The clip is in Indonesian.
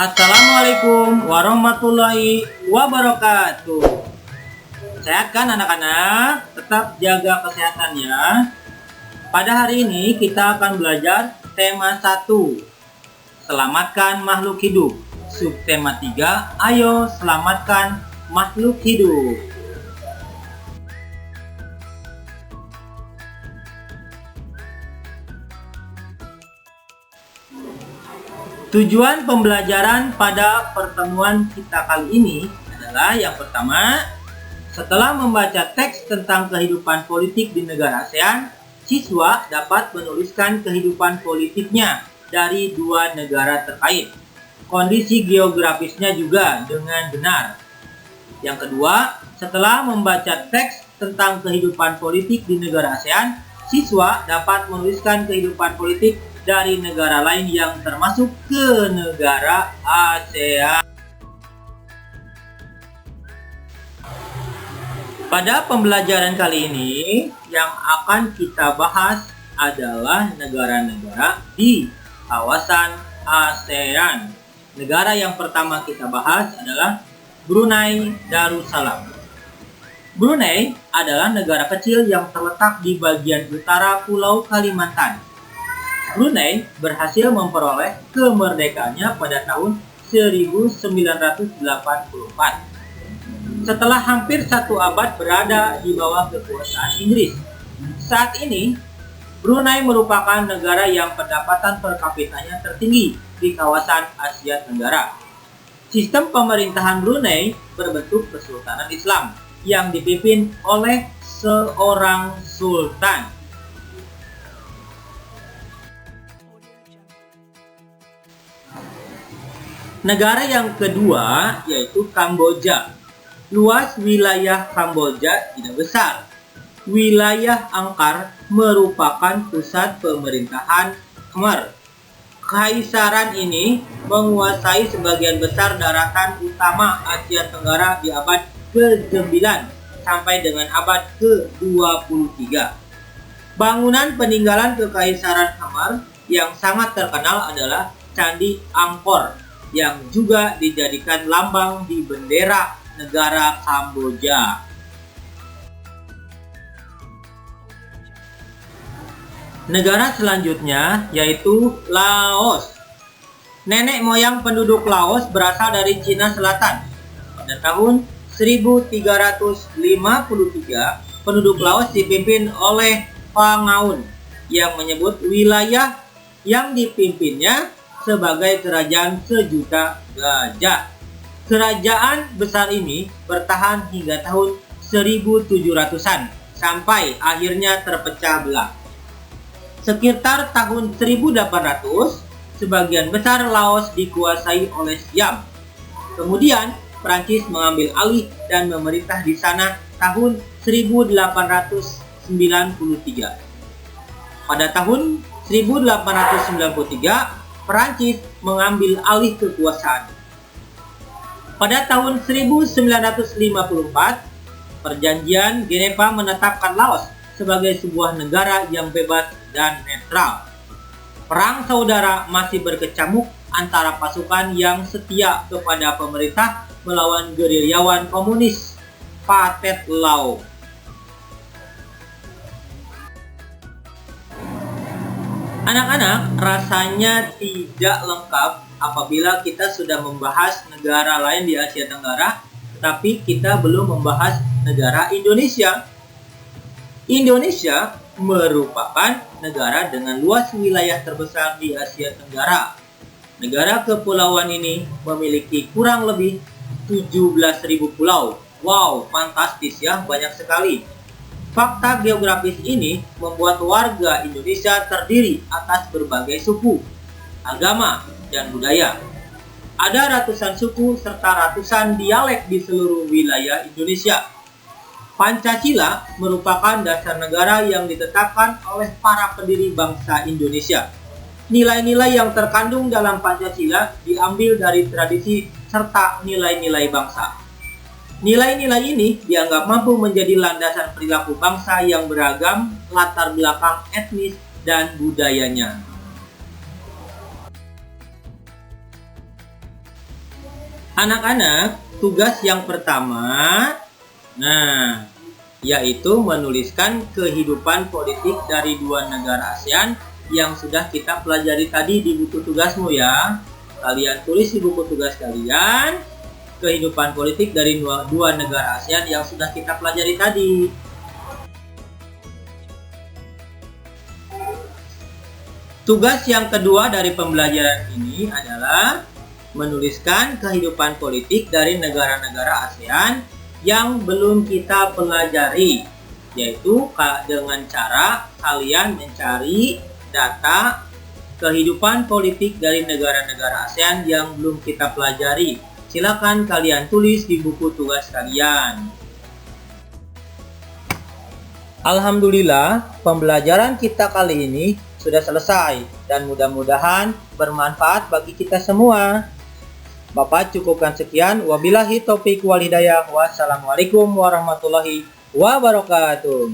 Assalamualaikum warahmatullahi wabarakatuh. Sehat kan anak-anak? Tetap jaga kesehatan ya. Pada hari ini kita akan belajar tema 1. Selamatkan makhluk hidup. Subtema 3. Ayo selamatkan makhluk hidup. Tujuan pembelajaran pada pertemuan kita kali ini adalah yang pertama, setelah membaca teks tentang kehidupan politik di negara ASEAN, siswa dapat menuliskan kehidupan politiknya dari dua negara terkait. Kondisi geografisnya juga dengan benar. Yang kedua, setelah membaca teks tentang kehidupan politik di negara ASEAN, siswa dapat menuliskan kehidupan politik dari negara lain yang termasuk ke negara ASEAN. Pada pembelajaran kali ini, yang akan kita bahas adalah negara-negara di kawasan ASEAN. Negara yang pertama kita bahas adalah Brunei Darussalam. Brunei adalah negara kecil yang terletak di bagian utara Pulau Kalimantan. Brunei berhasil memperoleh kemerdekaannya pada tahun 1984. Setelah hampir satu abad berada di bawah kekuasaan Inggris. Saat ini, Brunei merupakan negara yang pendapatan per kapitanya tertinggi di kawasan Asia Tenggara. Sistem pemerintahan Brunei berbentuk Kesultanan Islam yang dipimpin oleh seorang sultan. Negara yang kedua yaitu Kamboja. Luas wilayah Kamboja tidak besar. Wilayah Angkar merupakan pusat pemerintahan Khmer. Kaisaran ini menguasai sebagian besar daratan utama Asia Tenggara di abad ke-9 sampai dengan abad ke-23. Bangunan peninggalan Kekaisaran Khmer yang sangat terkenal adalah Candi Angkor, yang juga dijadikan lambang di bendera negara Kamboja. Negara selanjutnya yaitu Laos. Nenek moyang penduduk Laos berasal dari Cina Selatan. Pada tahun 1353, penduduk Laos dipimpin oleh Pangaun yang menyebut wilayah yang dipimpinnya sebagai kerajaan sejuta gajah. Kerajaan besar ini bertahan hingga tahun 1700-an sampai akhirnya terpecah belah. Sekitar tahun 1800, sebagian besar Laos dikuasai oleh Siam. Kemudian Prancis mengambil alih dan memerintah di sana tahun 1893. Pada tahun 1893, Prancis mengambil alih kekuasaan. Pada tahun 1954, Perjanjian Geneva menetapkan Laos sebagai sebuah negara yang bebas dan netral. Perang saudara masih berkecamuk antara pasukan yang setia kepada pemerintah melawan gerilyawan komunis Pathet Lao. Anak-anak, rasanya tidak lengkap apabila kita sudah membahas negara lain di Asia Tenggara, tetapi kita belum membahas negara Indonesia. Indonesia merupakan negara dengan luas wilayah terbesar di Asia Tenggara. Negara kepulauan ini memiliki kurang lebih 17.000 pulau. Wow, fantastis ya, banyak sekali. Fakta geografis ini membuat warga Indonesia terdiri atas berbagai suku, agama, dan budaya. Ada ratusan suku serta ratusan dialek di seluruh wilayah Indonesia. Pancasila merupakan dasar negara yang ditetapkan oleh para pendiri bangsa Indonesia. Nilai-nilai yang terkandung dalam Pancasila diambil dari tradisi serta nilai-nilai bangsa. Nilai-nilai ini dianggap mampu menjadi landasan perilaku bangsa yang beragam latar belakang etnis dan budayanya. Anak-anak, tugas yang pertama, yaitu menuliskan kehidupan politik dari dua negara ASEAN yang sudah kita pelajari tadi di buku tugasmu ya. Kalian tulis di buku tugas kalian, kehidupan politik dari dua negara ASEAN yang sudah kita pelajari tadi. Tugas yang kedua dari pembelajaran ini adalah menuliskan kehidupan politik dari negara-negara ASEAN yang belum kita pelajari, yaitu dengan cara kalian mencari data kehidupan politik dari negara-negara ASEAN yang belum kita pelajari. Silakan kalian tulis di buku tugas kalian. Alhamdulillah, pembelajaran kita kali ini sudah selesai dan mudah-mudahan bermanfaat bagi kita semua. Bapak cukupkan sekian. Wabillahi taufiq wal hidayah. Wassalamualaikum warahmatullahi wabarakatuh.